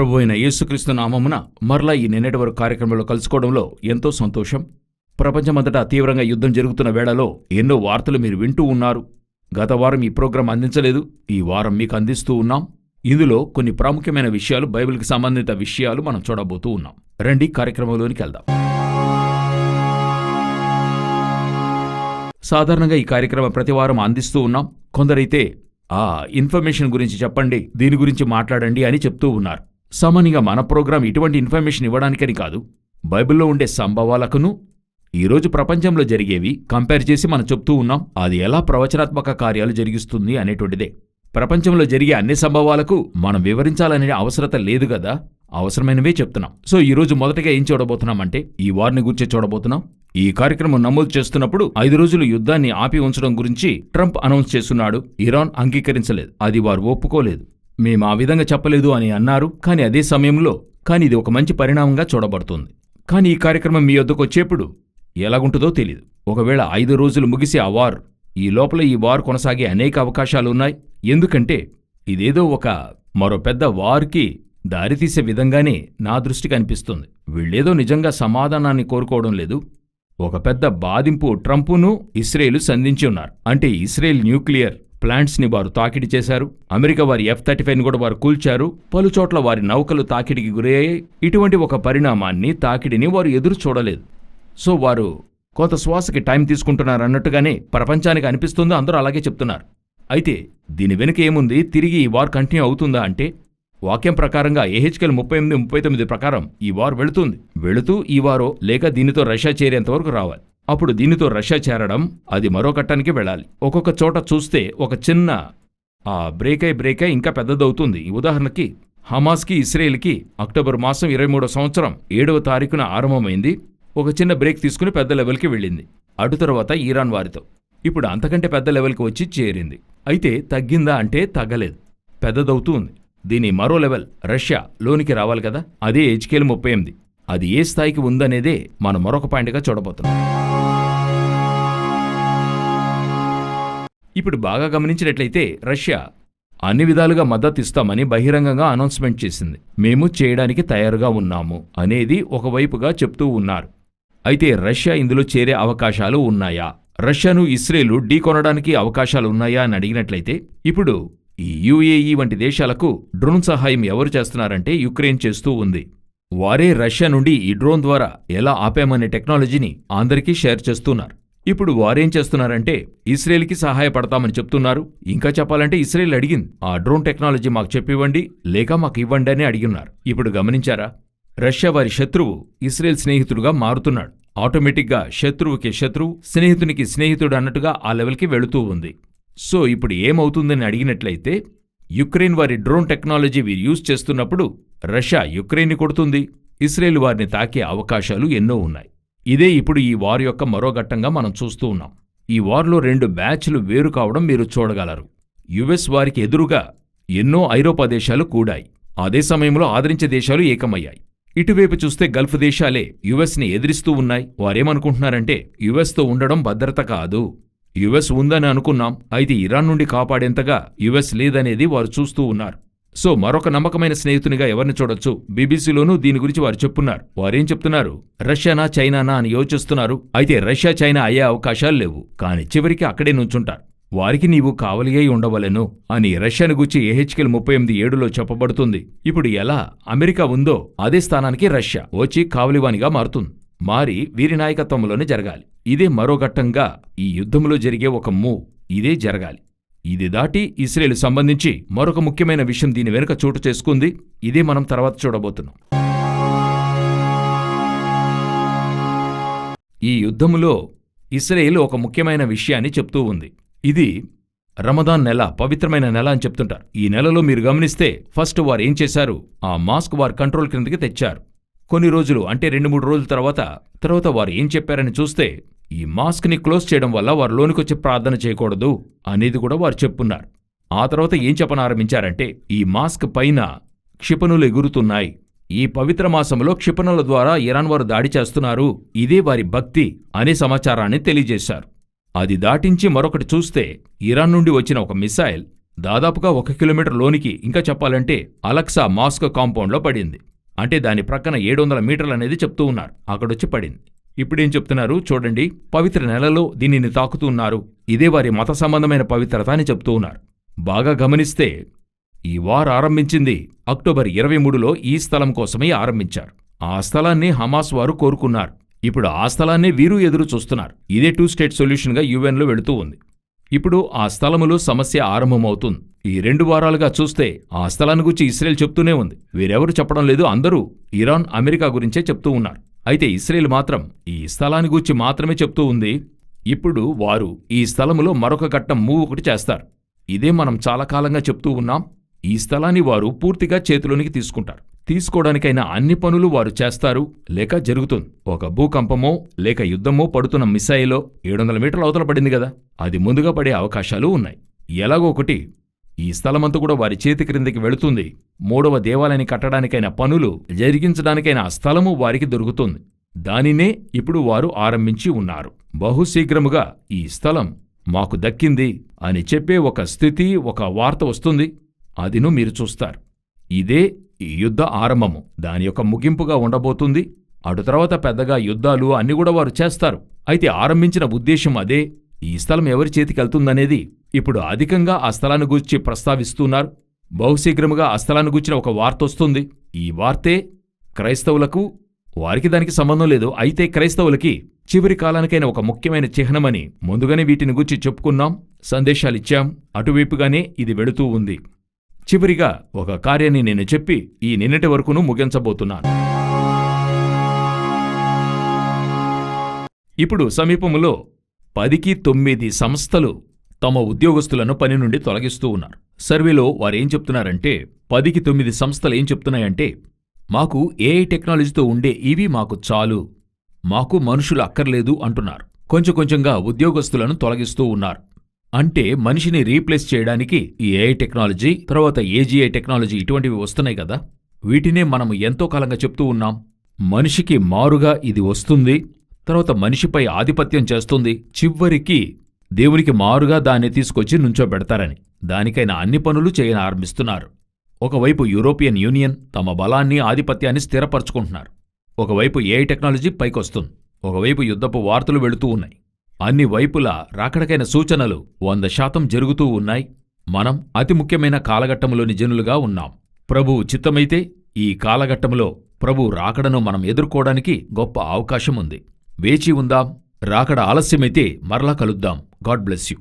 ప్రభు అయిన యేసుక్రీస్తు నామమున మరలా ఈ నిన్నటి వరకు కార్యక్రమంలో కలుసుకోవడంలో ఎంతో సంతోషం. ప్రపంచమంతటా తీవ్రంగా యుద్ధం జరుగుతున్న వేళలో ఎన్నో వార్తలు మీరు వింటూ ఉన్నారు. గత వారం ఈ ప్రోగ్రాం అందించలేదు, ఈ వారం మీకు అందిస్తూ ఉన్నాం. ఇందులో కొన్ని ప్రాముఖ్యమైన విషయాలు, బైబిల్కి సంబంధిత విషయాలు మనం చూడబోతూ ఉన్నాం. రండి కార్యక్రమంలోనికి వెళ్దాం. సాధారణంగా ఈ కార్యక్రమం ప్రతివారం అందిస్తూ ఉన్నాం. కొందరైతే ఇన్ఫర్మేషన్ గురించి చెప్పండి, దీని గురించి మాట్లాడండి అని చెప్తూ ఉన్నారు. సామాన్యంగా మన ప్రోగ్రాం ఇటువంటి ఇన్ఫర్మేషన్ ఇవ్వడానికని కాదు, బైబిల్లో ఉండే సంభవాలకును ఈరోజు ప్రపంచంలో జరిగేవి కంపేర్ చేసి మనం చెప్తూ ఉన్నాం. అది ఎలా ప్రవచనాత్మక కార్యాలు జరిగిస్తుంది అనేటువంటిదే. ప్రపంచంలో జరిగే అన్ని సంభవాలకు మనం వివరించాలనే అవసరత లేదు కదా, అవసరమైనవే చెప్తున్నాం. సో ఈరోజు మొదటగా ఏం చూడబోతున్నామంటే ఈ వార్ని గురించి చూడబోతున్నాం. ఈ కార్యక్రమం నమోదు చేస్తున్నప్పుడు 5 రోజులు యుద్ధాన్ని ఆపి ఉంచడం గురించి ట్రంప్ అనౌన్స్ చేస్తున్నాడు. ఇరాన్ అంగీకరించలేదు, అది వారు ఒప్పుకోలేదు. మేము ఆ విధంగా చెప్పలేదు అని అన్నారు. కానీ అదే సమయంలో ఇది ఒక మంచి పరిణామంగా చూడబడుతుంది. కానీ ఈ కార్యక్రమం మీ వద్దకు వచ్చేప్పుడు ఎలాగుంటుందో తెలీదు. ఒకవేళ 5 రోజులు ముగిసి ఆ వార్, ఈ లోపల ఈ వార్ కొనసాగే అనేక అవకాశాలున్నాయి. ఎందుకంటే ఇదేదో ఒక మరో పెద్ద వార్కి దారితీసే విధంగానే నా దృష్టికి అనిపిస్తుంది. వీళ్ళేదో నిజంగా సమాధానాన్ని కోరుకోవడం లేదు. ఒక పెద్ద బాధింపు ట్రంపును ఇస్రాయేలు సంధించి ఉన్నారు. అంటే ఇస్రాయేల్ న్యూక్లియర్ ప్లాంట్స్ని వారు తాకిడి చేశారు. అమెరికా వారి F-35ని కూడా వారు కూల్చారు. పలుచోట్ల వారి నౌకలు తాకిడికి గురయ్యాయి. ఇటువంటి ఒక పరిణామాన్ని, తాకిడిని వారు ఎదురు చూడలేదు. సో వారు కొంత శ్వాసకి టైం తీసుకుంటున్నారన్నట్టుగానే ప్రపంచానికి అనిపిస్తుందో అందరూ అలాగే చెప్తున్నారు. అయితే దీని వెనుక ఏముంది? తిరిగి ఈ వార్ కంటిన్యూ అవుతుందా అంటే వాక్యం ప్రకారంగా ఎహెచ్కేల్ 38-39 ప్రకారం ఈ వార్ వెళుతూ ఈ వారో లేక దీనితో రష్యా చేరేంతవరకు రావాలి. అప్పుడు దీనితో రష్యా చేరడం, అది మరో ఘట్టానికి వెళ్ళాలి. ఒక్కొక్క చోట చూస్తే ఒక చిన్న బ్రేక్ అయి ఇంకా పెద్దదవుతుంది. ఉదాహరణకి హమాస్కి ఇస్రాయేల్కి అక్టోబర్ మాసం 23వ సంవత్సరం 7వ తారీఖున ఆరంభమైంది. ఒక చిన్న బ్రేక్ తీసుకుని పెద్ద లెవెల్కి వెళ్ళింది. అటు తర్వాత ఇరాన్ వారితో ఇప్పుడు అంతకంటే పెద్ద లెవెల్కి వచ్చి చేరింది. అయితే తగ్గిందా అంటే తగ్గలేదు, పెద్దదవుతూ ఉంది. దీని మరో లెవెల్ రష్యా లోనికి రావాలి కదా, అదే ఎహెచ్కేల్ 38. అది ఏ స్థాయికి ఉందనేదే మనం మరొక పాయింట్గా చూడబోతున్నాం. ఇప్పుడు బాగా గమనించినట్లయితే రష్యా అన్ని విధాలుగా మద్దతు ఇస్తామని బహిరంగంగా అనౌన్స్మెంట్ చేసింది. మేము చేయడానికి తయారుగా ఉన్నాము అనేది ఒకవైపుగా చెప్తూ ఉన్నారు. అయితే రష్యా ఇందులో చేరే అవకాశాలు ఉన్నాయా? రష్యాను ఇస్రాయేలు ఢీకొనడానికి అవకాశాలు ఉన్నాయా అని అడిగినట్లయితే ఇప్పుడు ఈ UAE వంటి దేశాలకు డ్రోన్ సహాయం ఎవరు చేస్తున్నారంటే యుక్రెయిన్ చేస్తూ ఉంది. వారే రష్యా నుండి ఈ డ్రోన్ ద్వారా ఎలా ఆపామనే టెక్నాలజీని అందరికీ షేర్ చేస్తున్నారు. ఇప్పుడు వారేం చేస్తున్నారంటే ఇస్రాయేల్కి సహాయపడతామని చెప్తున్నారు. ఇంకా చెప్పాలంటే ఇస్రాయేల్ అడిగింది, ఆ డ్రోన్ టెక్నాలజీ మాకు చెప్పివ్వండి లేక మాకు ఇవ్వండి అని అడిగిన్నారు. ఇప్పుడు గమనించారా? రష్యా వారి శత్రువు ఇస్రాయేల్ స్నేహితుడుగా మారుతున్నాడు. ఆటోమేటిక్గా శత్రువుకి శత్రువు, స్నేహితునికి స్నేహితుడు అన్నట్టుగా ఆ లెవెల్కి వెళుతూ ఉంది. సో ఇప్పుడు ఏమవుతుందని అడిగినట్లయితే యుక్రెయిన్ వారి డ్రోన్ టెక్నాలజీ వీరు యూజ్ చేస్తున్నప్పుడు రష్యా యుక్రెయిన్ని కొడుతుంది. ఇస్రాయేల్ వారిని తాకే అవకాశాలు ఎన్నో ఉన్నాయి. ఇదే ఇప్పుడు ఈ వార్ యొక్క మరో ఘట్టంగా మనం చూస్తూ ఉన్నాం. ఈ వార్లో 2 బ్యాచ్లు వేరు కావడం మీరు చూడగలరు. US వారికి ఎదురుగా ఎన్నో ఐరోపా దేశాలు కూడాయి. అదే సమయంలో ఆదరించే దేశాలు ఏకమయ్యాయి. ఇటువైపు చూస్తే గల్ఫ్ దేశాలే US ని ఎదిరిస్తూ ఉన్నాయి. వారేమనుకుంటున్నారంటే US తో ఉండడం భద్రత కాదు, US ఉందని అనుకున్నాం, అయితే ఇరాన్ నుండి కాపాడేంతగా US లేదనేది వారు చూస్తూ ఉన్నారు. సో మరొక నమ్మకమైన స్నేహితునిగా ఎవరిని చూడొచ్చు? బీబీసీలోనూ దీని గురించి వారు చెప్పున్నారు. వారేం చెప్తున్నారు? రష్యానా చైనానా అని యోచిస్తున్నారు. అయితే రష్యా చైనా అయ్యే అవకాశాలు లేవు, కానీ చివరికి అక్కడే నుంచుంటారు. వారికి నీవు కావలి అయి ఉండవలెను అని రష్యాను గురించి ఎహెచ్కేల్ 38:7లో చెప్పబడుతుంది. ఇప్పుడు ఎలా అమెరికా ఉందో అదే స్థానానికి రష్యా వచ్చి కావలివానిగా మారుతుంది. మారి వీరి నాయకత్వంలోనే జరగాలి. ఇదే మరో ఘట్టంగా ఈ యుద్ధంలో జరిగే ఒక మూవ్. ఇదే జరగాలి. ఇది దాటి ఇస్రాయేల్ సంబంధించి మరొక ముఖ్యమైన విషయం దీని వెనుక చోటు చేసుకుంది. ఇదే మనం తర్వాత చూడబోతున్నాం. ఈ యుద్ధంలో ఇస్రాయేల్ ఒక ముఖ్యమైన విషయాన్ని చెప్తూ ఉంది. ఇది రమదాన్ నెల, పవిత్రమైన నెల అని చెప్తుంటారు. ఈ నెలలో మీరు గమనిస్తే ఫస్ట్ వారు ఏం చేశారు? ఆ మాస్క్ వారు కంట్రోల్ కిందకి తెచ్చారు. కొన్ని రోజులు అంటే 2-3 రోజుల తర్వాత వారు ఏం చెప్పారని చూస్తే ఈ మాస్క్ని క్లోజ్ చేయడం వల్ల వారు లోనికొచ్చి ప్రార్థన చేయకూడదు అనేది కూడా వారు చెప్పున్నారు. ఆ తర్వాత ఏం చెప్పనారంభించారంటే ఈ మాస్క్ పైన క్షిపణులు ఎగురుతున్నాయి, ఈ పవిత్ర మాసంలో క్షిపణుల ద్వారా ఇరాన్ వారు దాడి చేస్తున్నారు, ఇదే వారి భక్తి అనే సమాచారాన్ని తెలియజేశారు. అది దాటించి మరొకటి చూస్తే ఇరాన్ నుండి వచ్చిన ఒక మిసైల్ దాదాపుగా 1 కిలోమీటర్ లోనికి, ఇంకా చెప్పాలంటే అలక్సా మాస్క్ కాంపౌండ్లో పడింది. అంటే దాని ప్రక్కన 700 మీటర్లనేది చెప్తూ ఉన్నారు. అక్కడొచ్చి పడింది. ఇప్పుడేం చెప్తున్నారు చూడండి, పవిత్ర నెలలో దీనిని తాకుతూ ఉన్నారు. ఇదే వారి మత సంబంధమైన పవిత్రత అని చెప్తూ ఉన్నారు. బాగా గమనిస్తే ఈ వార్ ఆరంభించింది అక్టోబర్ 23లో ఈ స్థలం కోసమే ఆరంభించారు. ఆ స్థలాన్ని హమాస్ వారు కోరుకున్నారు. ఇప్పుడు ఆ స్థలాన్నే వీరు ఎదురు చూస్తున్నారు. ఇదే 2 స్టేట్ సొల్యూషన్గా యుఎన్లో వెళుతూ ఉంది. ఇప్పుడు ఆ స్థలములో సమస్య ఆరంభమవుతుంది. ఈ 2 వారాలుగా చూస్తే ఆ స్థలాన్ని గురించి ఇస్రాయేల్ చెప్తూనే ఉంది. వీరెవరు చెప్పడం లేదు, అందరూ ఇరాన్, అమెరికా గురించే చెప్తూ ఉన్నారు. అయితే ఇస్రాయేల్ మాత్రం ఈ స్థలాన్ని గూర్చి మాత్రమే చెప్తూ ఉంది. ఇప్పుడు వారు ఈ స్థలములో మరొక ఘట్టం మూవ్ ఒకటి చేస్తారు. ఇదే మనం చాలా కాలంగా చెప్తూ ఉన్నాం. ఈ స్థలాన్ని వారు పూర్తిగా చేతిలోనికి తీసుకుంటారు. తీసుకోవడానికైనా అన్ని పనులు వారు చేస్తారు, లేక జరుగుతుంది. ఒక భూకంపమో లేక యుద్ధమో పడుతున్న మిసైలో 700 మీటర్ల అవతల పడింది కదా, అది ముందుగా పడే అవకాశాలు ఉన్నాయి. ఎలాగో ఒకటి ఈ స్థలమంతా కూడా వారి చేతి క్రిందికి వెళుతుంది. 3వ దేవాలయాన్ని కట్టడానికైన పనులు జరిగించడానికైన ఆ స్థలము వారికి దొరుకుతుంది. దానినే ఇప్పుడు వారు ఆరంభించి ఉన్నారు. బహుశీఘ్రముగా ఈ స్థలం మాకు దక్కింది అని చెప్పే ఒక స్థితి, ఒక వార్త వస్తుంది. అదిను మీరు చూస్తారు. ఇదే ఈ యుద్ధ ఆరంభము, దాని యొక్క ముగింపుగా ఉండబోతుంది. అటు తర్వాత పెద్దగా యుద్ధాలు అన్ని కూడా వారు చేస్తారు. అయితే ఆరంభించిన ఉద్దేశం అదే. ఈ స్థలం ఎవరి చేతికెళ్తుందనేది ఇప్పుడు అధికంగా ఆ స్థలాన్ని గూర్చి ప్రస్తావిస్తున్నారు. బహుశీఘ్రముగా ఆ స్థలాన్ని గూర్చిన ఒక వార్త వస్తుంది. ఈ వార్తే క్రైస్తవులకు, వారికి దానికి సంబంధం లేదు, అయితే క్రైస్తవులకి చివరి కాలానికైన ఒక ముఖ్యమైన చిహ్నమని ముందుగానే వీటిని గూర్చి చెప్పుకున్నాం, సందేశాలిచ్చాం. అటువైపుగానే ఇది వెళుతూ ఉంది. చివరిగా ఒక కార్యాన్ని నేను చెప్పి ఈ నిన్నటి వరకును ముగించబోతున్నాను. ఇప్పుడు సమీపములో 10కి 9 సంస్థలు తమ ఉద్యోగస్తులను పని నుండి తొలగిస్తూ ఉన్నారు. సర్వేలో వారేం చెప్తున్నారంటే, 10కి 9 సంస్థలు ఏం చెప్తున్నాయంటే, మాకు ఏఐ టెక్నాలజీతో ఉండే ఇవి మాకు చాలు, మాకు మనుషులు అక్కర్లేదు అంటున్నారు. కొంచెం కొంచెంగా ఉద్యోగస్తులను తొలగిస్తూ ఉన్నారు. అంటే మనిషిని రీప్లేస్ చేయడానికి ఈ ఏఐ టెక్నాలజీ, తర్వాత ఏజీఐ టెక్నాలజీ ఇటువంటివి వస్తున్నాయి కదా. వీటినే మనం ఎంతో కాలంగా చెప్తూ ఉన్నాం. మనిషికి మారుగా ఇది వస్తుంది, తర్వాత మనిషిపై ఆధిపత్యం చేస్తుంది, చివరికి దేవునికి మారుగా దాన్ని తీసుకొచ్చి నుంచోబెడతారని. దానికైనా అన్ని పనులు చేయనారంభిస్తున్నారు. ఒకవైపు యూరోపియన్ యూనియన్ తమ బలాన్ని, ఆధిపత్యాన్ని స్థిరపరచుకుంటున్నారు. ఒకవైపు ఏఐ టెక్నాలజీ పైకొస్తుంది. ఒకవైపు యుద్ధపు వార్తలు వెళుతూ ఉన్నాయి. అన్ని వైపులా రాకడకైన సూచనలు 100% జరుగుతూ ఉన్నాయి. మనం అతి ముఖ్యమైన కాలఘట్టంలోని జనులుగా ఉన్నాం. ప్రభువు చిత్తమైతే ఈ కాలఘట్టంలో ప్రభు రాకడను మనం ఎదుర్కోవడానికి గొప్ప అవకాశం ఉంది. వేచి ఉందాం. రాకడ ఆలస్యమైతే మరలా కలుద్దాం. God bless you.